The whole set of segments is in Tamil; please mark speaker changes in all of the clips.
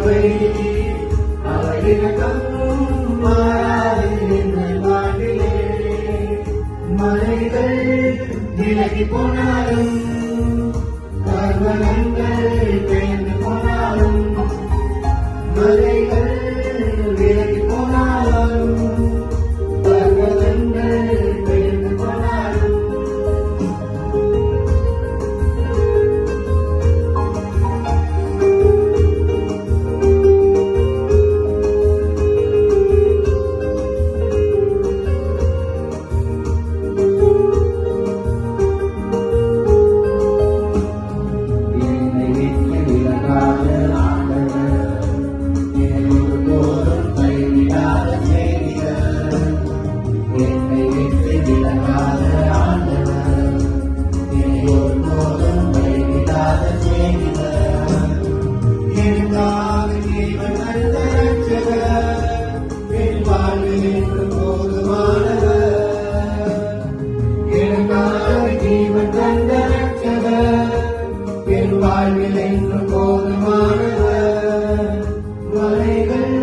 Speaker 1: கிருபை அவர் இரக்கம் மாறாது எங்கள் வாழ்விலே. மலைகள் விலகி போனாலும் பர்வதங்கள் பெயர்ந்து போனாலும், மலைகள் விலகி போனாலும் பர்வதங்கள் பெயர்ந்து போனாலும், வாழ்வில் என்று போதுமானவர். மலைகள்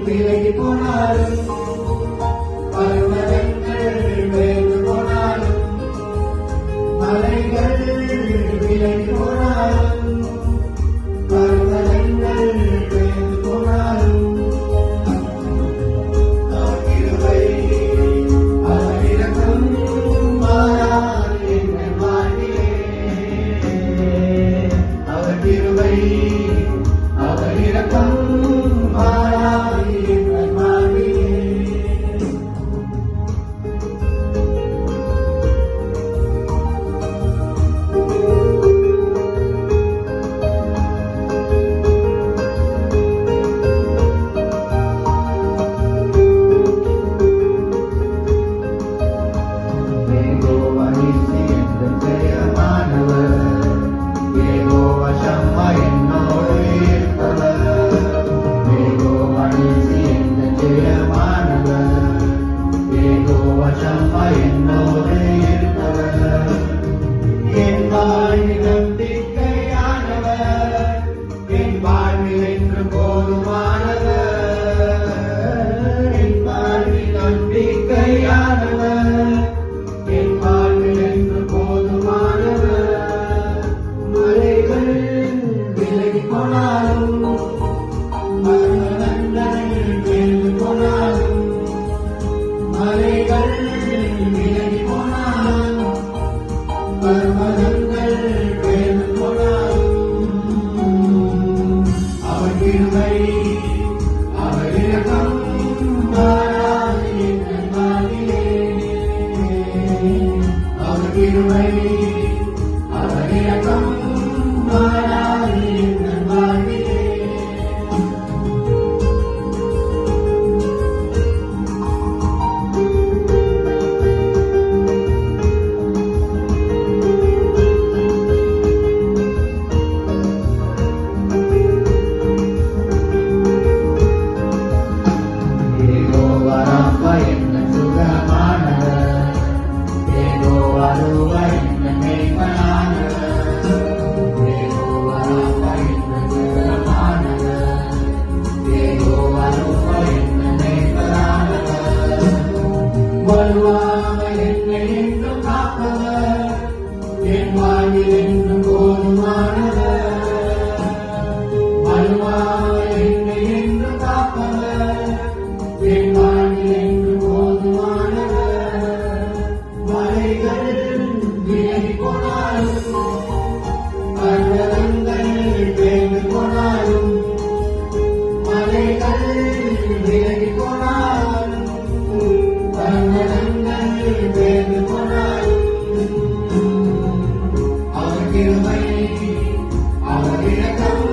Speaker 1: விலகி போனாலும் பர்வதங்கள் பெயர்ந்து போனாலும், மலைகள் விலகி போனாலும் பர்வதங்கள் பெயர்ந்து போனாலும், அவர் கிருபை அவர் இரக்கம் மாறாது எங்கள் வாழ்விலே. அவர் கிருபை அவர் இரக்கம் மாறாது எங்கள் வாழ்விலே. என் வாழ்வில் நம்பிக்கையானவர், என் வாழ்வில் என்று போதுமானவர். என் வாழ்வில் நம்பிக்கையானவர், என் வாழ்வில் என்று போதுமானவர். மலைகள் விலகி போனாலும் பர்வதங்கள் பெயர்ந்து போனாலும், மலைகள் விலகி போனாலும் பர்வதங்கள் பெயர்ந்து போனாலும், அவர் கிருபை அவர் இரக்கம் மாறாது எங்கள் வாழ்விலே. அவர் கிருபை அவர் இரக்கம் மாறாது எங்கள் வாழ்விலே. வலுவாக என்னை என்றும் காப்பவர், என் வாழ்வில் என்றும் போதுமானவர். வலுவாக என்னை என்றும் காப்பவர், என் வாழ்வில் என்றும் போதுமானவர். மலைகள் விலகி போனாலும் பர்வதங்கள் பெயர்ந்து போனாலும், மலைகள் விலகி போனாலும் பர்வதங்கள் பெயர்ந்து போனாலும், அவர் கிருபை அவர் இரக்கம்